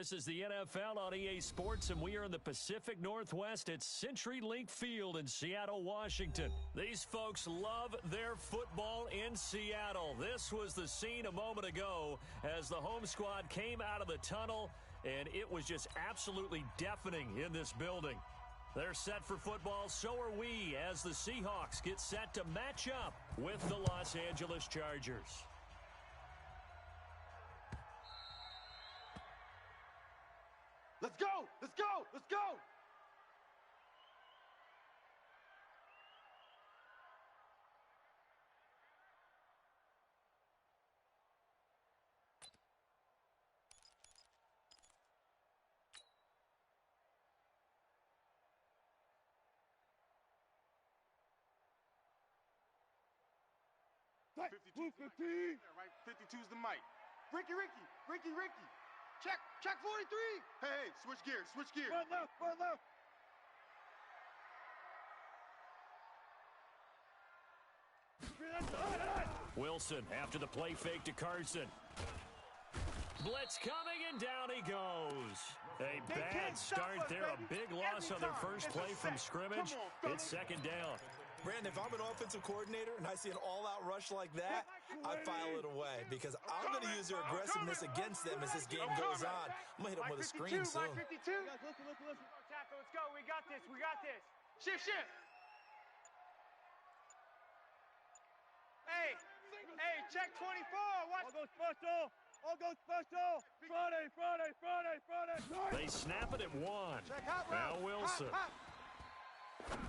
This is the NFL on EA Sports, and we are in the Pacific Northwest at CenturyLink Field in Seattle, Washington. These folks love their football in Seattle. This was the scene a moment ago as the home squad came out of the tunnel, and it was just absolutely deafening in this building. They're set for football, so are we, as the Seahawks get set to match up with the Los Angeles Chargers. Let's go! Let's go! Let's go! Move 15. Right, 52's the mic. Ricky. Check 43. Hey, switch gears. Run left. Wilson after the play fake to Carson. Blitz coming, and down he goes. A bad start there, a big loss on their first play from scrimmage. It's second down. Brandon, if I'm an offensive coordinator and I see an all-out rush like that, I file it away because I'm going to use their aggressiveness against them as this game goes on. I'm going to hit them with a screen soon. Listen. Tackle, let's go. We got this. Shift. Hey, check 24. Watch. All goes special. Friday. They snap it at one. Now Wilson.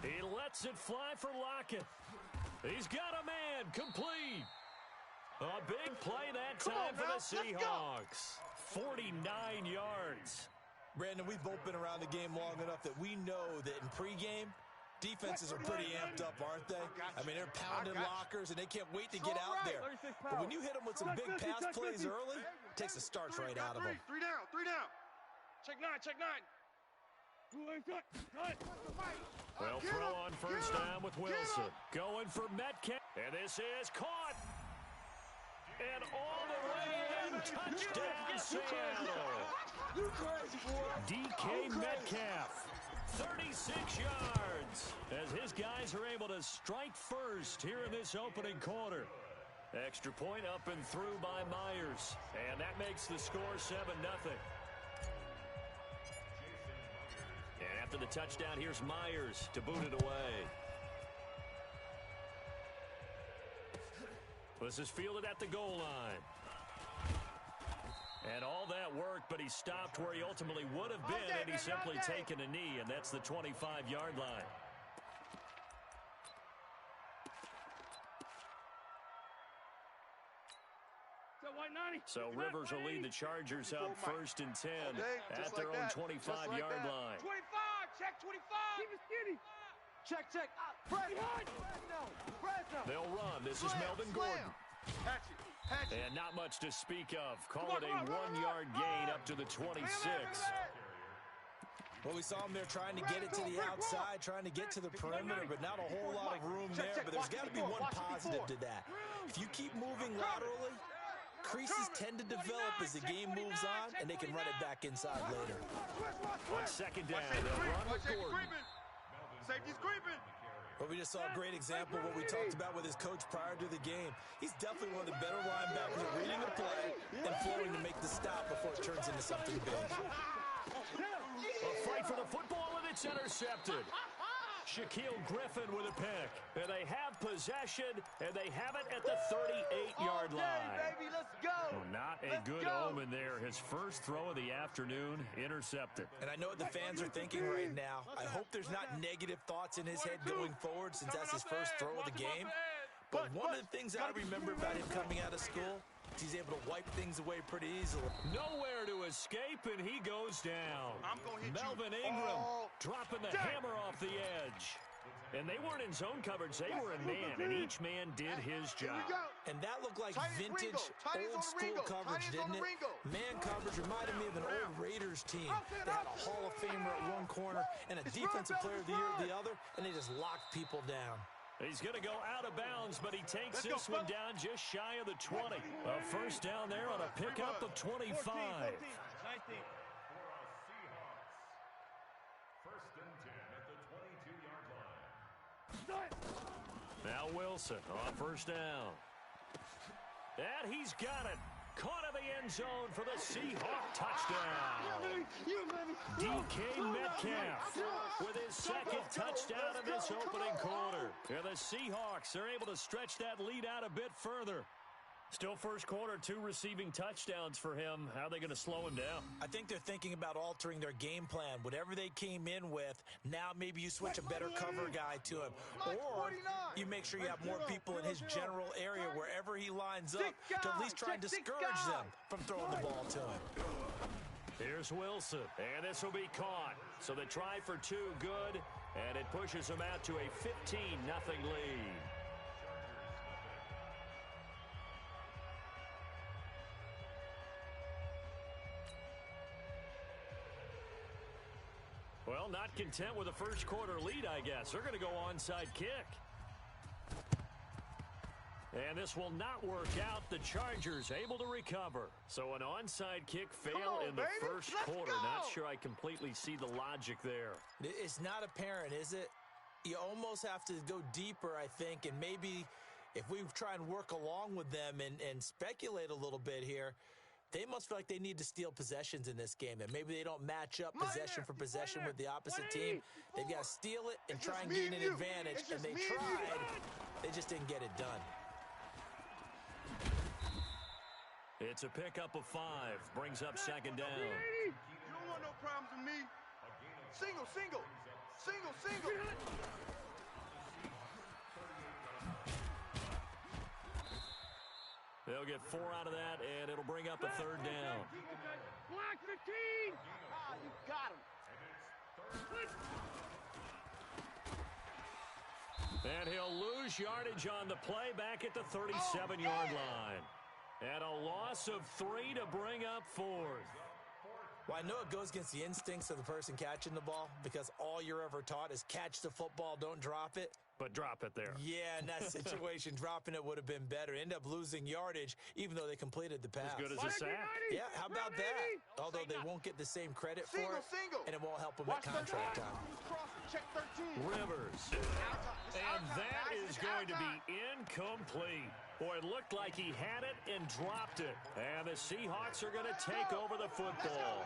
He lets it fly for Lockett. He's got a man. Complete. A big play that time for the Seahawks. 49 yards. Brandon, we've both been around the game long enough that we know that in pregame, defenses are pretty amped up, aren't they? I mean, they're pounding lockers, and they can't wait to get out there. But when you hit them with some big pass plays early, it takes the starch right out of them. Three down. Check nine. Well, throw on first down with Wilson. Going for Metcalf. And this is caught. And all the way in. Touchdown, Seattle. You crazy, boy. DK Metcalf. 36 yards. As his guys are able to strike first here in this opening quarter. Extra point up and through by Myers. And that makes the score 7-0. And after the touchdown, here's Myers to boot it away. This is fielded at the goal line. And all that work, but he stopped where he ultimately would have been had he simply taken a knee, and that's the 25-yard line. So Rivers will lead the Chargers up 1st and 10 at their own 25-yard line. 25, check 25. Keep it skinny. Check. Fresno. They'll run. This is Melvin Gordon. Hatch it. And not much to speak of. Call it a 1-yard gain up to the 26. Well, we saw him there trying to get it to the outside, trying to get to the perimeter, but not a whole lot of room there. But there's got to be one positive to that. If you keep moving laterally, creases tend to develop as the game moves on, and they can run it back inside later. On second down, they'll run with Gordon. Safety's creeping. But we just saw a great example of what we talked about with his coach prior to the game. He's definitely one of the better linebackers at reading the play and flowing to make the stop before it turns into something big. A fight for the football, and it's intercepted. Shaquille Griffin with a pick. And they have possession, and they have it at the 38-yard line. Baby, let's go. Well, not a good omen there. His first throw of the afternoon, intercepted. And I know what the fans are thinking right now. I hope there's not negative thoughts in his head going forward since that's his first throw of the game. But one of the things I remember about him coming out of school is he's able to wipe things away pretty easily. Nowhere to escape, and he goes down. I'm gonna hit Melvin Ingram dropping the hammer off the edge. And they weren't in zone coverage. They were in man, and each man did his job. And that looked like vintage, old-school coverage, didn't it? Man coverage reminded me of an old Raiders team. They had a Hall of Famer at one corner and a Defensive Player of the Year at the other, and they just locked people down. He's going to go out of bounds, but he takes this one down just shy of the 20. A first down there on a pickup of 25. Now Wilson on first down. And he's got it. Caught in the end zone for the Seahawk touchdown. DK Metcalf with his second touchdown in this opening quarter. And the Seahawks are able to stretch that lead out a bit further. Still first quarter, 2 receiving touchdowns for him. How are they going to slow him down? I think they're thinking about altering their game plan. Whatever they came in with, now maybe you switch a better cover guy to him. Or you make sure you have more people in his general area wherever he lines up to at least try and discourage them from throwing the ball to him. Here's Wilson, and this will be caught. So the try for 2 good, and it pushes them out to a 15-0 lead. Well, not content with a first quarter lead, I guess. They're going to go onside kick. And this will not work out. The Chargers able to recover. So an onside kick fail in the first quarter. Not sure I completely see the logic there. It's not apparent, is it? You almost have to go deeper, I think, and maybe if we try and work along with them and speculate a little bit here, they must feel like they need to steal possessions in this game, and maybe they don't match up possession for possession with the opposite team. They've got to steal it and try and gain an advantage, and they tried. They just didn't get it done. It's a pickup of 5. Brings up second down. You don't want no problems with me. Single, single. Single, single. They'll get 4 out of that, and it'll bring up a third down. Block 15. You got him. And he'll lose yardage on the play back at the 37-yard line. And a loss of 3 to bring up 4th. Well, I know it goes against the instincts of the person catching the ball because all you're ever taught is catch the football, don't drop it. But drop it there. Yeah, in that situation, dropping it would have been better. End up losing yardage, even though they completed the pass. As good as a sack. Yeah, how about that? Although they won't get the same credit for it, and it won't help them at contract time. Check 13. Rivers. And that is going to be incomplete. Boy, it looked like he had it and dropped it. And the Seahawks are going to take over the football.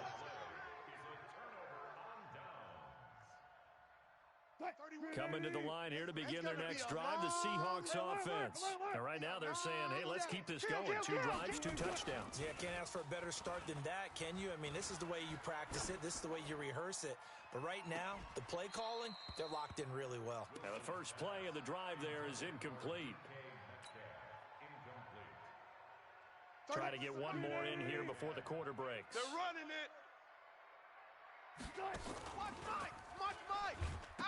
Coming to the line here to begin their next drive, the Seahawks offense. And right now they're saying, hey, let's keep this going. 2 drives, 2 touchdowns. Yeah, can't ask for a better start than that, can you? I mean, this is the way you practice it. This is the way you rehearse it. But right now, the play calling, they're locked in really well. And the first play of the drive there is incomplete. Try to get one more in here before the quarter breaks. They're running it. Watch Mike. Watch Mike.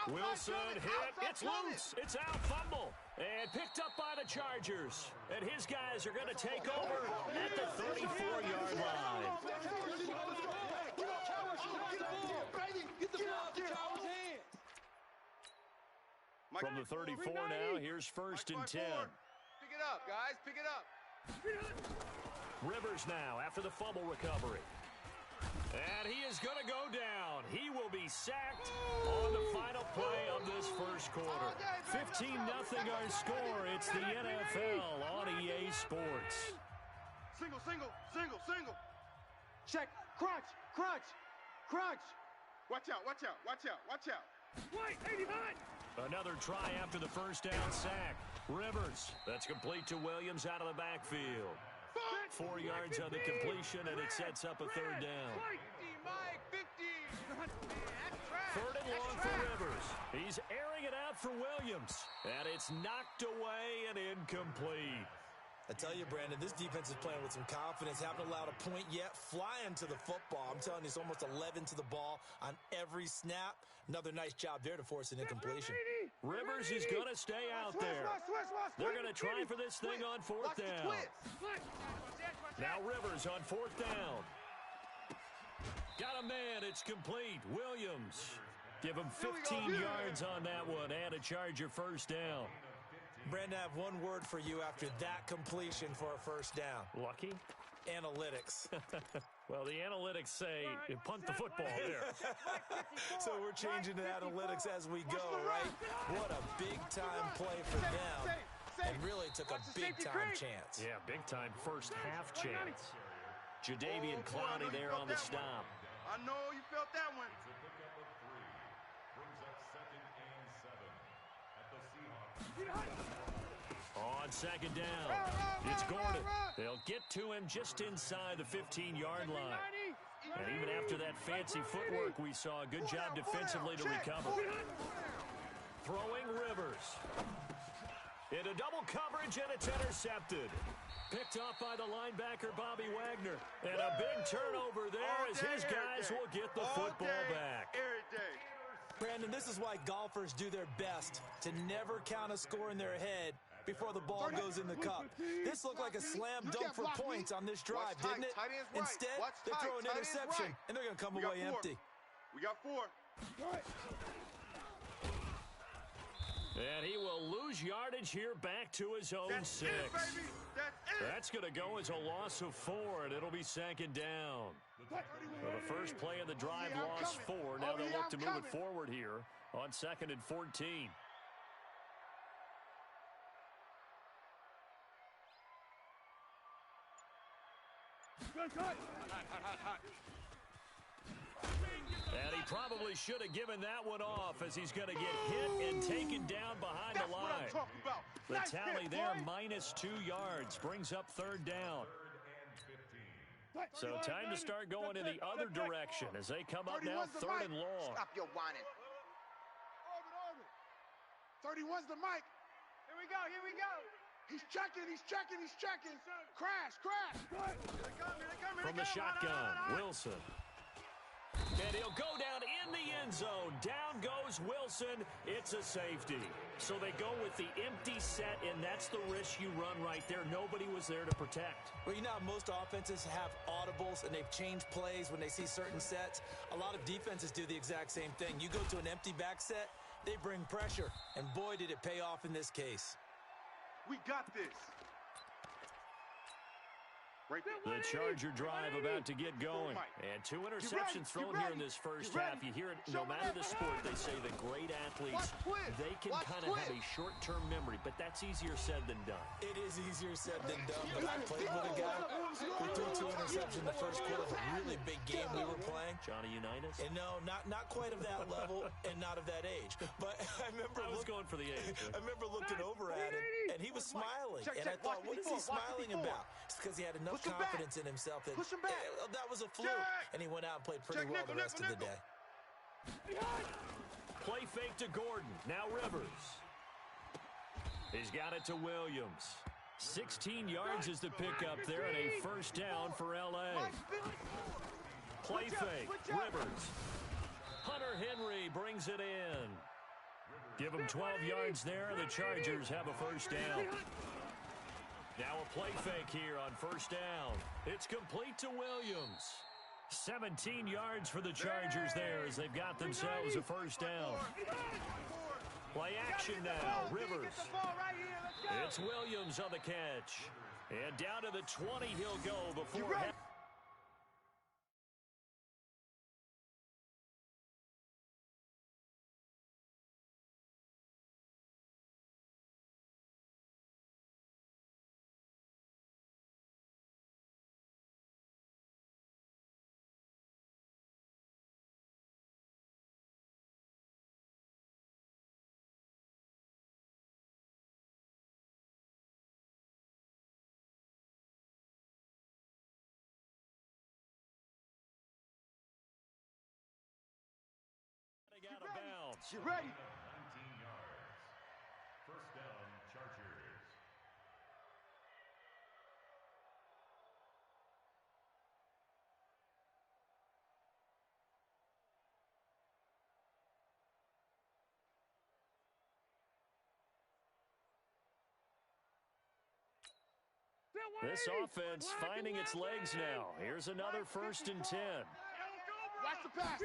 Wilson hit. It's loose. It's out. Fumble. And picked up by the Chargers. And his guys are going to take over at the 34-yard line. From the 34 now, here's first and 10. Pick it up, guys. Pick it up. Rivers now after the fumble recovery. And he is going to go down. He will be sacked on the final play of this first quarter. 15-0 our score. It's the NFL on EA Sports. Single, single, single, single. Check. Crunch. Crunch. Crunch. Watch out, watch out, watch out, watch out. Wait, 89. Another try after the first down sack. Rivers. That's complete to Williams out of the backfield. 4 yards on the completion, and it sets up a third down. 50, Mike, 50. Third and long for Rivers. He's airing it out for Williams. And it's knocked away and incomplete. I tell you, Brandon, this defense is playing with some confidence. Haven't allowed a point yet. Flying to the football. I'm telling you, it's almost 11 to the ball on every snap. Another nice job there to force an incompletion. Rivers is going to stay out there. They're going to try for this thing on 4th down. Now Rivers on 4th down. Got a man. It's complete. Williams. Give him 15 yards on that one and a Charger first down. Brandon, I have one word for you after that completion for a first down. Lucky? analytics. Well, the analytics say punt the football there. So we're changing to analytics as we go, right? What a big-time play for them. And really took a big-time chance. Yeah, big-time first-half chance. Jadeveon Clowney there on the stop. I know you felt that one. It's a pickup of 3. Brings up 2nd and 7 at the Seahawks. On second down, it's Gordon. They'll get to him just inside the 15-yard line. And even after that fancy footwork, we saw a good job defensively to recover. Throwing Rivers. Into double coverage, and it's intercepted. Picked off by the linebacker, Bobby Wagner. And a big turnover there as his guys will get the football back. Every day. Brandon, this is why golfers do their best to never count a score in their head before the ball goes in the cup. This looked like a slam dunk for points on this drive, didn't it? Instead, they throw an interception, and they're going to come away empty. We got 4. And he will lose yardage here back to his own 6. That's it, baby. That's it. That's going to go as a loss of 4, and it'll be second down. Well, the first play of the drive lost 4. Now they'll look to move it forward here on 2nd and 14. And he probably should have given that one off as he's going to get hit and taken down behind the line. The tally there, -2 yards, brings up 3rd down. So time to start going in the other direction as they come up now 3rd and long. Stop your whining. 31's the mic. Here we go, here we go. He's checking. Crash. From the shotgun, Wilson. And he'll go down in the end zone. Down goes Wilson. It's a safety. So they go with the empty set, and that's the risk you run right there. Nobody was there to protect. Well, you know how most offenses have audibles, and they've changed plays when they see certain sets. A lot of defenses do the exact same thing. You go to an empty back set, they bring pressure. And boy, did it pay off in this case. We got this. The Charger drive about to get going. And 2 interceptions thrown here in this first half. You hear it, no matter the sport, they say the great athletes, they can kind of have a short-term memory, but that's easier said than done. It is easier said than done, but I played with a guy who threw 2 interceptions in the first quarter of a really big game we were playing. Johnny Unitas? And no, not quite of that level and not of that age. But I remember I was going for the age. I remember looking over at him, and he was smiling. And I thought, what is he smiling about? It's because he had enough confidence in himself that that was a fluke. And he went out and played pretty well the rest of the day. Play fake to Gordon. Now Rivers. He's got it to Williams. 16 yards is the pickup there, and a first down for L.A. Play fake. Rivers. Hunter Henry brings it in. Give him 12 yards there. The Chargers have a first down. Now a play fake here on first down. It's complete to Williams. 17 yards for the Chargers there as they've got themselves a first down. Play action now. Rivers. It's Williams on the catch. And down to the 20 he'll go before... out of bounds. You ready? 19 yards. First down, Chargers. This offense finding its legs now. Here's another 1st and 10. Watch the pass.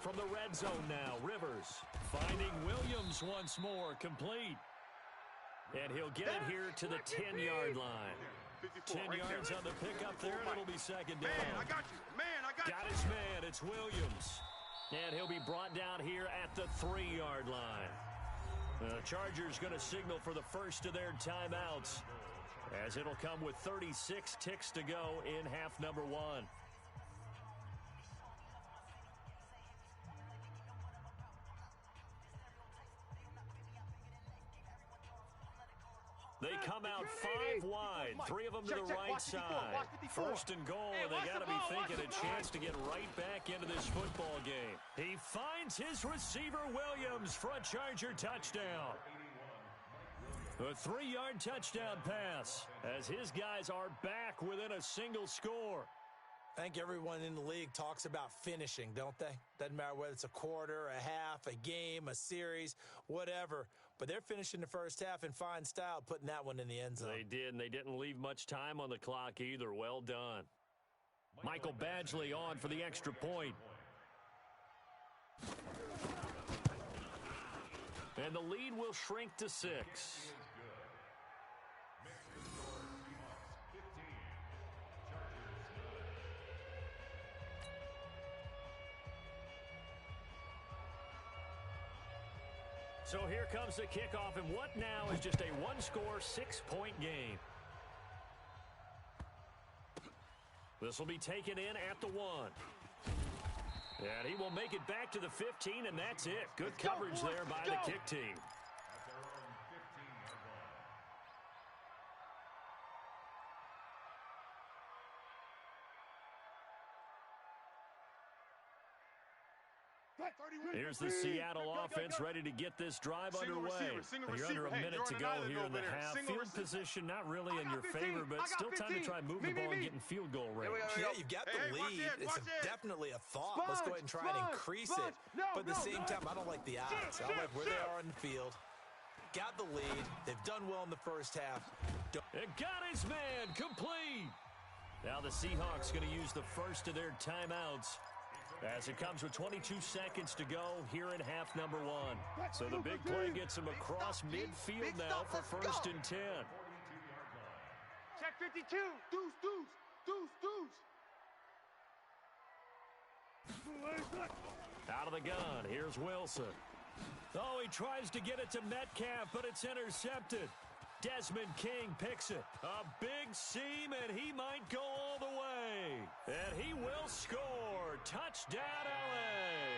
From the red zone now, Rivers finding Williams once more, complete. And he'll get it here to the 10-yard line. 54. 10 right yards there. on the pickup there, and it'll be second down. Man, I got you. Man, I got Got you. his man. It's Williams. And he'll be brought down here at the 3-yard line. The Chargers going to signal for the first of their timeouts, as it'll come with 36 ticks to go in half number 1. They come out 5 wide, 3 of them to the right side. First and goal, and they got to be thinking a chance to get right back into this football game. He finds his receiver, Williams, for a Charger touchdown. A 3-yard touchdown pass, as his guys are back within a single score. I think everyone in the league talks about finishing, don't they? Doesn't matter whether it's a quarter, a half, a game, a series, whatever. But they're finishing the first half in fine style, putting that one in the end zone. They did, and they didn't leave much time on the clock either. Well done. Michael Badgley on for the extra point. And the lead will shrink to 6. So here comes the kickoff, and what now is just a one-score, 6-point game. This will be taken in at the 1. And he will make it back to the 15, and that's it. Good coverage there by the kick team. Here's the Seattle offense ready to get this drive underway. You're under a minute to go here in the half. Field position not really in your favor, but still time to try moving the ball and getting field goal range. Yeah, you've got the lead. It's definitely a thought. Let's go ahead and try and increase it. But at the same time, I don't like the odds. I like where they are on the field. Got the lead. They've done well in the first half. It got his man complete. Now the Seahawks going to use the first of their timeouts, as it comes with 22 seconds to go here in half number 1. So the big play gets him across midfield now for first and 10. Check 52. Deuce, deuce, deuce, deuce. Out of the gun, here's Wilson. Oh, he tries to get it to Metcalf, but it's intercepted. Desmond King picks it. A big seam, and he might go all the way. And he will score. Touchdown, L.A.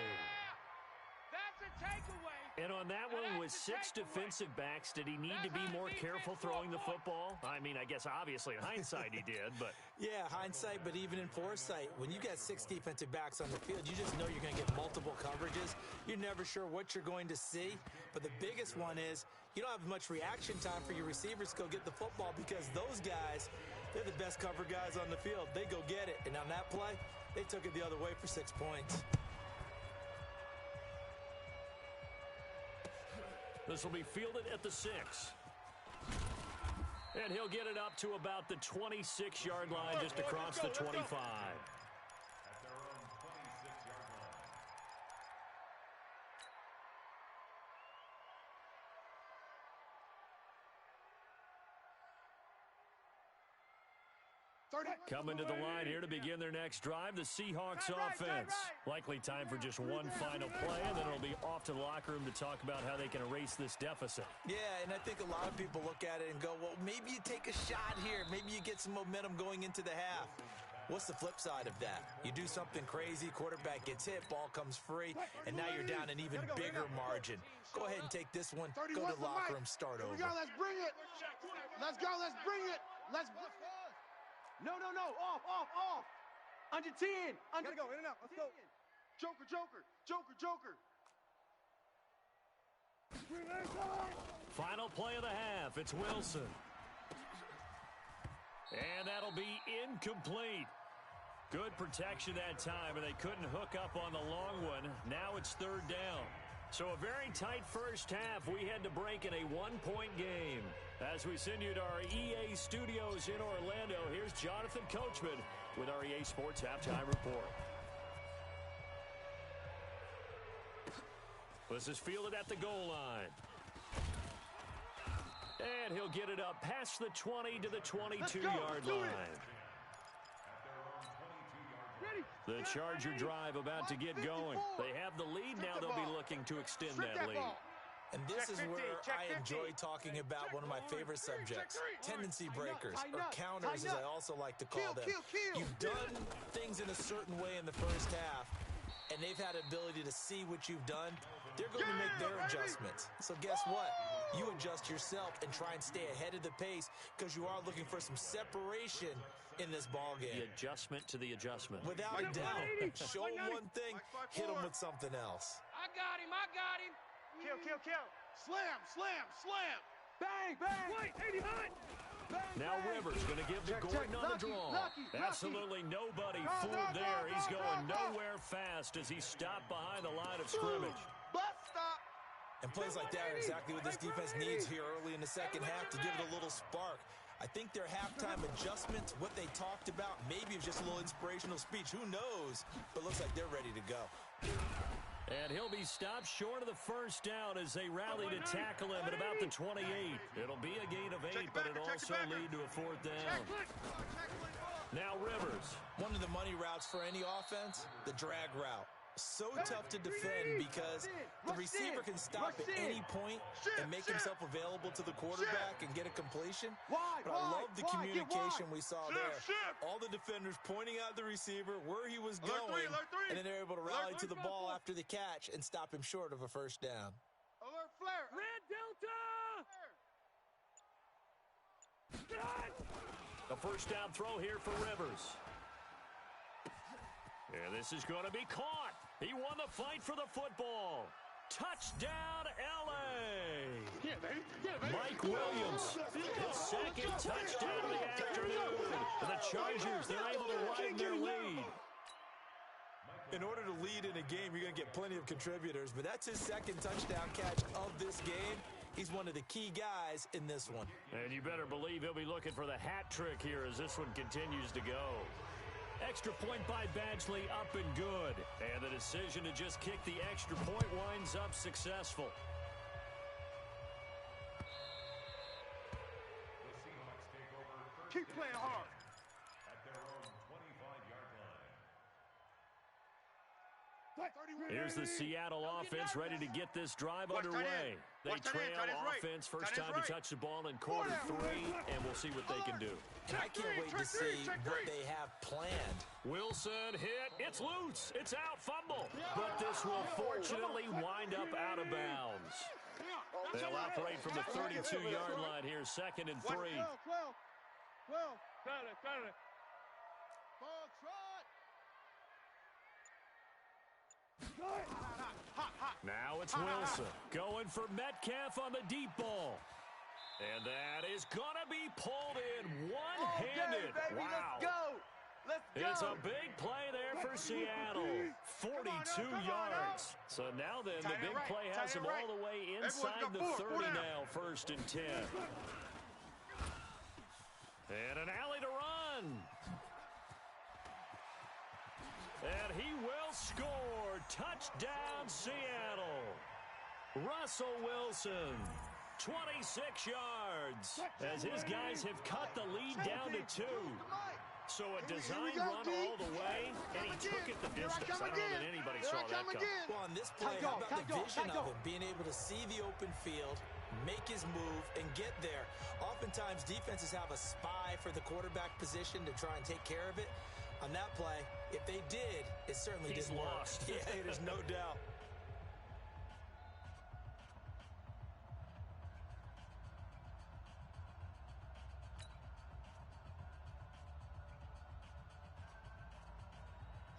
That's a takeaway. And on that one, with 6 defensive backs, did he need to be more careful throwing the football? I mean, I guess obviously in hindsight he did, but... Yeah, hindsight, but even in foresight, when you got 6 defensive backs on the field, you just know you're going to get multiple coverages. You're never sure what you're going to see. But the biggest one is you don't have much reaction time for your receivers to go get the football, because those guys, they're the best cover guys on the field. They go get it. And on that play, they took it the other way for 6 points. This will be fielded at the 6. And he'll get it up to about the 26-yard line, just across the 25. Coming to the line here to begin their next drive, the Seahawks offense. Likely time for just one final play, and then it'll be off to the locker room to talk about how they can erase this deficit. Yeah, and I think a lot of people look at it and go, well, maybe you take a shot here. Maybe you get some momentum going into the half. What's the flip side of that? You do something crazy, quarterback gets hit, ball comes free, and now you're down an even bigger margin. Go ahead and take this one, go to the locker room, start over. Here we go, let's bring it. Let's go, let's bring it. Let's... No, off. Under 10. Gotta go, in and out, let's go. Joker, joker, joker, joker. Final play of the half, it's Wilson. And that'll be incomplete. Good protection that time, and they couldn't hook up on the long one. Now it's 3rd down. So a very tight first half. We had to break in a 1-point game. As we send you to our EA studios in Orlando, here's Jonathan Coachman with our EA Sports Halftime Report. This is fielded at the goal line. And he'll get it up past the 20 to the 22-yard line. The Charger drive about to get going. They have the lead. Now they'll be looking to extend that lead. And this is where I enjoy talking about one of my favorite subjects, tendency breakers, or counters, as I also like to call them. You've done things in a certain way in the first half, and they've had the ability to see what you've done. They're going to make their adjustments. So guess what? You adjust yourself and try and stay ahead of the pace because you are looking for some separation in this ball game. The adjustment to the adjustment. Without a doubt. Show them one thing, hit them with something else. I got him. Kill. Slam. Bang. Wait, 80 hot. Now Rivers going to give to Gordon on the draw. Absolutely nobody fooled there. He's going nowhere fast as he's stopped behind the line of scrimmage. Bus stop. And plays like that are exactly what this defense needs here early in the second half to give it a little spark. I think their halftime adjustment, what they talked about, maybe it's just a little inspirational speech. Who knows? But looks like they're ready to go. And he'll be stopped short of the first down as they rally to tackle him at about the 28. It'll be a gain of 8, but it'll also lead to a fourth down. Now Rivers. One of the money routes for any offense, the drag route. So tough to defend because the receiver can stop at any point and make himself available to the quarterback and get a completion. But I love the communication we saw there. All the defenders pointing out the receiver, where he was going, and then they're able to rally to the ball after the catch and stop him short of a first down. Alert flare. Red Delta. A first down throw here for Rivers. And this is going to be caught. He won the fight for the football. Touchdown, L.A. Yeah, baby. Mike Williams, his second touchdown of the afternoon. And the Chargers, they're able to widen their lead. In order to lead in a game, you're going to get plenty of contributors, but that's his second touchdown catch of this game. He's one of the key guys in this one. And you better believe he'll be looking for the hat trick here as this one continues to go. Extra point by Badgley, up and good. And the decision to just kick the extra point winds up successful. Keep playing hard. At their own 25-yard line. Here's the Seattle offense ready to get this drive underway. They trail offense first time to touch the ball in quarter 3, and we'll see what they can do. And I can't wait to see what they have planned. Wilson hit. It's loose. It's out. Fumble. But this will fortunately wind up out of bounds. They'll operate from the 32-yard line here, 2nd and 3. 12. Got it. Ball trot. Now it's Wilson going for Metcalf on the deep ball. And that is going to be pulled in one-handed. Okay, baby, Wow. Let's go. It's a big play there for Seattle. 42 yards. So now then, the big play has him all the way inside the 30 now, 1st and 10. And an alley to run. And he will score. Touchdown, Seattle. Russell Wilson, 26 yards, as his guys have cut the lead down to 2. So a design run all the way, and he took it the distance. I don't know that anybody saw that come. Well, on this play, how about the vision of him, being able to see the open field, make his move, and get there. Oftentimes, defenses have a spy for the quarterback position to try and take care of it. On that play, if they did, it certainly didn't work. Lost. Yeah, there's no doubt.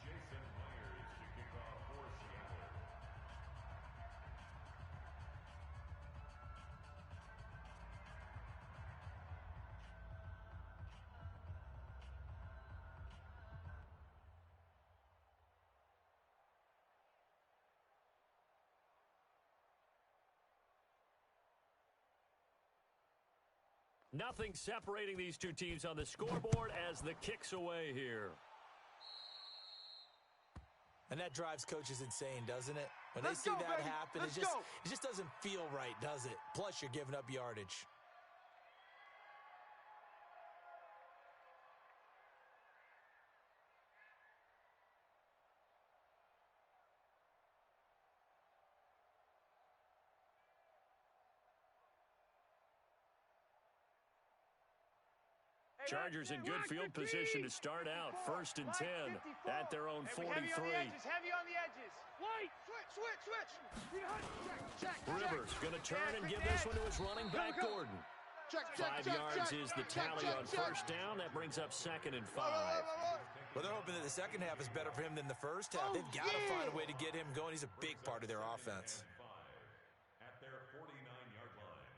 Jason Myers to kick off for Seattle. Nothing separating these two teams on the scoreboard as the kick's away here. And that drives coaches insane, doesn't it? When they see that happen, it just doesn't feel right, does it? Plus, you're giving up yardage. Chargers in good field position to start out. 1st and 10 at their own 43. Heavy on the edges. White, switch. Check. Rivers going to turn and give this one to his running back, Gordon. 5 yards is the tally on 1st down. That brings up 2nd and 5. Well, they're hoping that the second half is better for him than the first half. They've got to find a way to get him going. He's a big part of their offense. At their 49-yard line.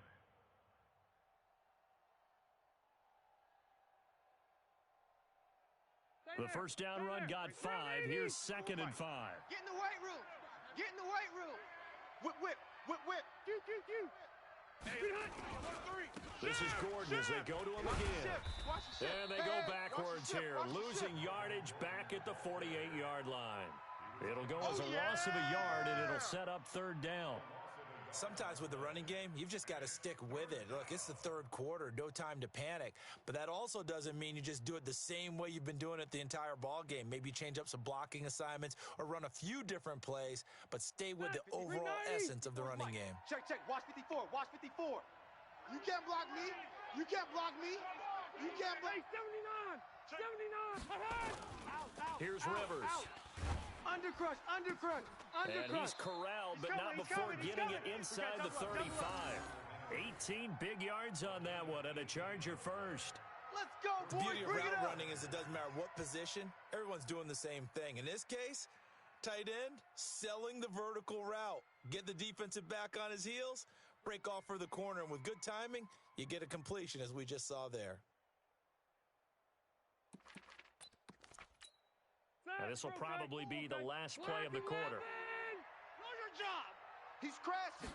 The first down run got 5. Here's 2nd and 5. Get in the weight room. Whip. This is Gordon as they go to him again. And they go backwards here, losing yardage back at the 48-yard line. It'll go as a loss of a yard, and it'll set up 3rd down. Sometimes with the running game, you've just got to stick with it. Look, it's the 3rd quarter, no time to panic. But that also doesn't mean you just do it the same way you've been doing it the entire ball game. Maybe change up some blocking assignments or run a few different plays, but stay with the overall essence of the running game. Check. Watch 54. You can't block me. You can't block. 79. Here's Rivers. Undercrush. And he's corralled, but not before getting it inside the 35. 18 big yards on that one, and a Charger first. Let's go, The boys. beauty of Bring it route up. running is it doesn't matter what position, everyone's doing the same thing. In this case, tight end, selling the vertical route. Get the defensive back on his heels, break off for the corner, and with good timing, you get a completion as we just saw there. And this will probably be the last play of the quarter. Know your job. He's crashing.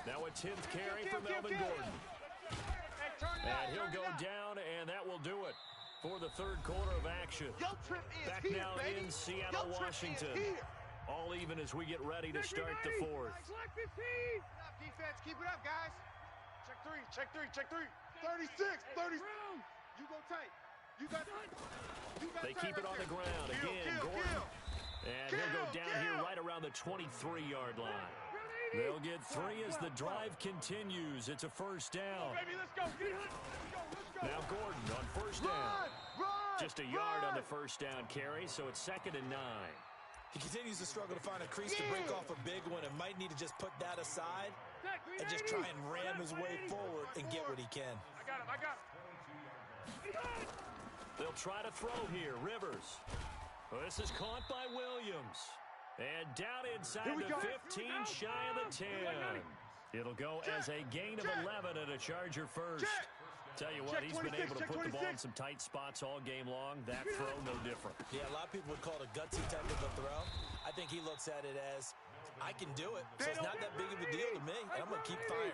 Now a 10th carry for Melvin Gordon. And he'll go down, and that will do it for the 3rd quarter of action. Yo trip is Back here, now baby. in Seattle, Yo trip Washington. is here. All even as we get ready to start the 4th. Keep it up, defense. Keep it up, guys. Check three. 36, 30. You go tight. You got They keep it on the ground. Again, Gordon. And he'll go down here right around the 23-yard line. They'll get 3 as the drive continues. It's a 1st down. Baby, let's go. Now Gordon on 1st down. Just a yard on the 1st down carry, so it's 2nd and 9. He continues to struggle to find a crease to break off a big one and might need to just put that aside and just try and ram his way forward and get what he can. I got him. They'll try to throw here. Rivers. Well, this is caught by Williams. And down inside the 15, shy of the 10. It'll go as a gain of 11 and a Charger first. Tell you what, he's been able to put the ball in some tight spots all game long. That throw, no different. Yeah, a lot of people would call it a gutsy type of a throw. I think he looks at it as, I can do it, so it's not that big of a deal to me, and I'm going to keep firing.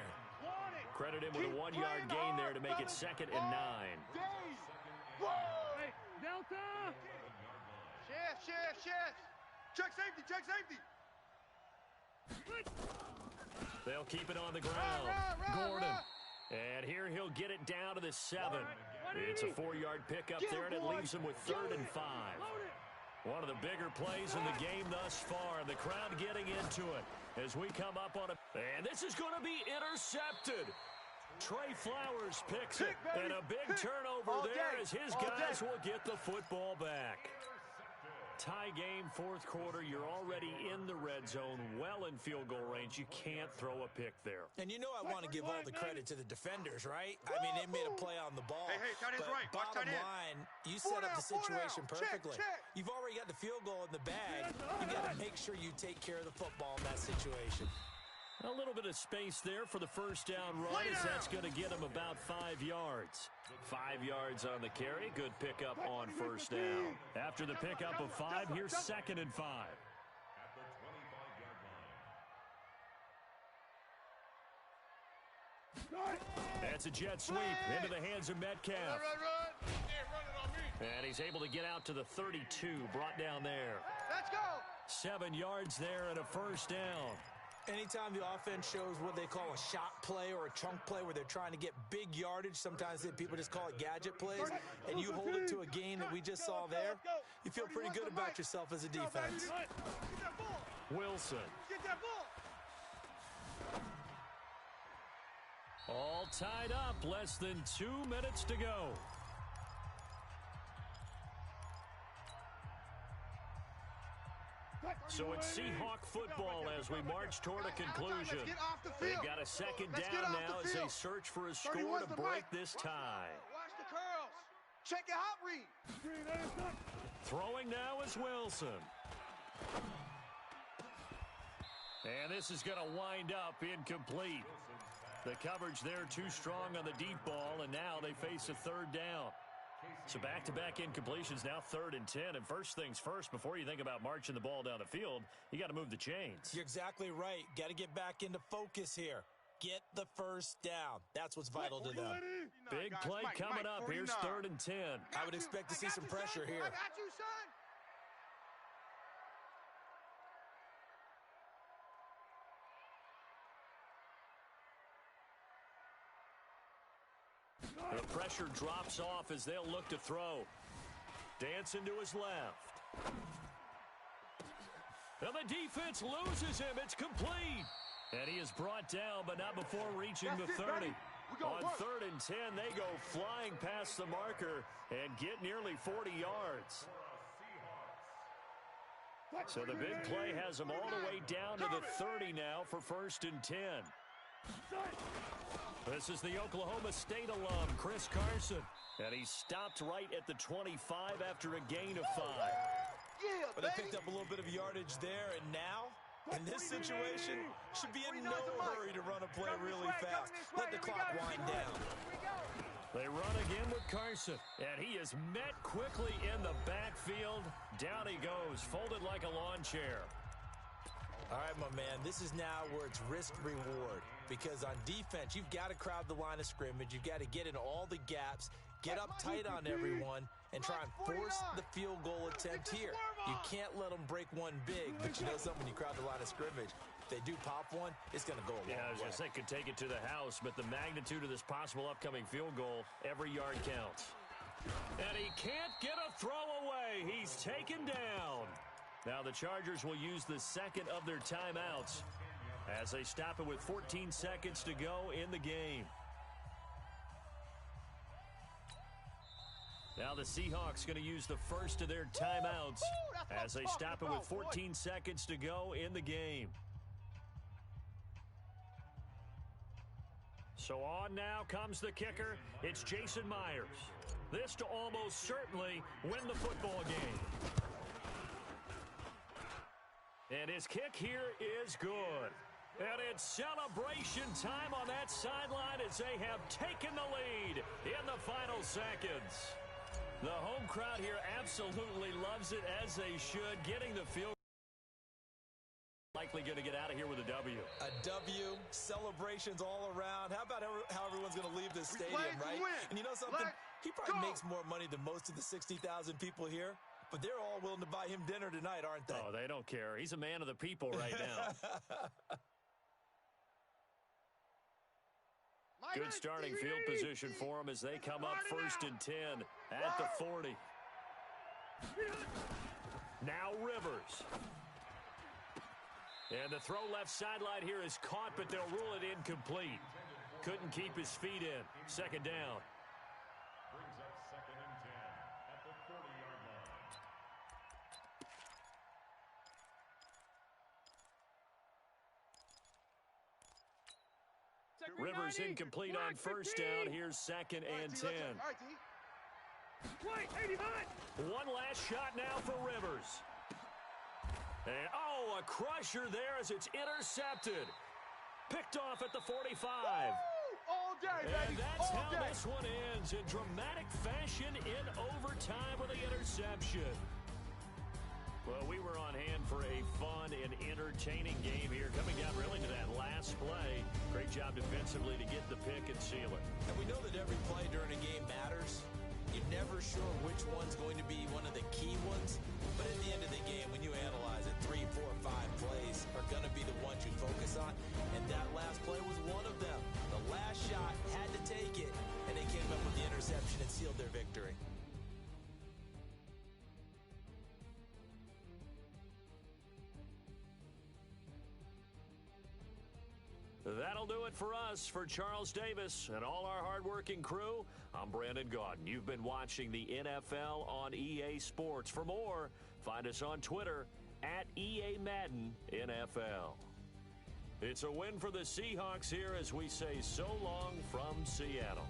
Credit him with a 1-yard gain there to make it 2nd and 9. Delta. Chef. Check safety. They'll keep it on the ground. Gordon. And here he'll get it down to the 7. It's a 4-yard pickup there, and it leaves him with 3rd and 5. One of the bigger plays in the game thus far. The crowd getting into it as we come up on it. And this is going to be intercepted. Trey Flowers picks it, and a big turnover there as his guys will get the football back. Tie game, 4th quarter. You're already in the red zone, well in field goal range. You can't throw a pick there. And you know I want to give all the credit to the defenders, right? I mean, they made a play on the ball. Hey, tight end's but right. Watch bottom tight end. line, you set up the situation perfectly. Check. You've already got the field goal in the bag. You got to make sure you take care of the football in that situation. A little bit of space there for the 1st down run, as that's going to get him about 5 yards. 5 yards on the carry. Good pickup on 1st down. After the pickup of 5, here's 2nd and 5. At the 25-yard line. That's a jet sweep into the hands of Metcalf. And he's able to get out to the 32, brought down there. Let's go. 7 yards there and a 1st down. Anytime the offense shows what they call a shot play or a chunk play where they're trying to get big yardage, sometimes people just call it gadget plays, and you hold it to a gain that we just saw there, you feel pretty good about yourself as a defense. Wilson. Get that ball. All tied up, less than 2 minutes to go. So it's Seahawk football as we march toward a conclusion. They've got a second down now as they search for a score to break this tie. Watch the curls. Check your hot read. Throwing now is Wilson. And this is going to wind up incomplete. The coverage there too strong on the deep ball, and now they face a third down. So back-to-back incompletions, now 3rd and 10. And first things first, before you think about marching the ball down the field, you got to move the chains. You're exactly right. Got to get back into focus here. Get the first down. That's what's vital to them. Big play coming up. Here's 3rd and 10. I would expect to see some pressure here. I got you, son. The pressure drops off as they'll look to throw. Dancing to his left. And the defense loses him. It's complete. And he is brought down, but not before reaching the 30. On 3rd and 10, they go flying past the marker and get nearly 40 yards. So the big play has them all the way down to the 30 now for 1st and 10. This is the Oklahoma State alum, Chris Carson. And he stopped right at the 25 after a gain of 5. Yeah, But they picked up a little bit of yardage there, and now, in this situation, should be in no hurry to run a play really fast. Let the clock wind down. They run again with Carson, and he is met quickly in the backfield. Down he goes, folded like a lawn chair. All right, my man, this is now where it's risk-reward. Because on defense, you've got to crowd the line of scrimmage. You've got to get in all the gaps, get up tight on everyone, and try and force the field goal attempt here. You can't let them break one big, but you know something, when you crowd the line of scrimmage, if they do pop one, it's going to go a long way. Yeah, I was going to say, could take it to the house, but the magnitude of this possible upcoming field goal, every yard counts. And he can't get a throw away. He's taken down. Now the Chargers will use the second of their timeouts as they stop it with 14 seconds to go in the game. Now the Seahawks going to use the first of their timeouts as they stop it with 14 seconds to go in the game. So on now comes the kicker. It's Jason Myers. This to almost certainly win the football game. And his kick here is good. And it's celebration time on that sideline as they have taken the lead in the final seconds. The home crowd here absolutely loves it, as they should. Getting the field likely going to get out of here with a W. A W, celebrations all around. How about how everyone's going to leave this stadium, right? And you know something? He probably makes more money than most of the 60,000 people here. But they're all willing to buy him dinner tonight, aren't they? Oh, they don't care. He's a man of the people right now. Good starting field position for him as they come up 1st and 10 at the 40. Now Rivers. And the throw left sideline here is caught, but they'll rule it incomplete. Couldn't keep his feet in. Second down. Brings up 2nd and 10 at the 40-yard line. Rivers incomplete on 1st down. Here's 2nd and 10. One last shot now for Rivers. And, oh, a crusher there as it's intercepted. Picked off at the 45. All day, And baby. that's All how day. this one ends, in dramatic fashion in overtime with the interception. Well, we were on hand for a fun and entertaining game here. Coming down really to that last play. Great job defensively to get the pick and seal it. And we know that every play during a game matters. You're never sure which one's going to be one of the key ones. But at the end of the game, when you analyze it, 3, 4, 5 plays are going to be the ones you focus on. And that last play was one of them. The last shot had to take it, and they came up with the interception and sealed their victory. That'll That'll do it for us. For Charles Davis and all our hardworking crew, I'm Brandon Gaudin. You've been watching the NFL on EA Sports. For more, find us on Twitter at EA Madden NFL. It's a win for the Seahawks here as we say so long from Seattle.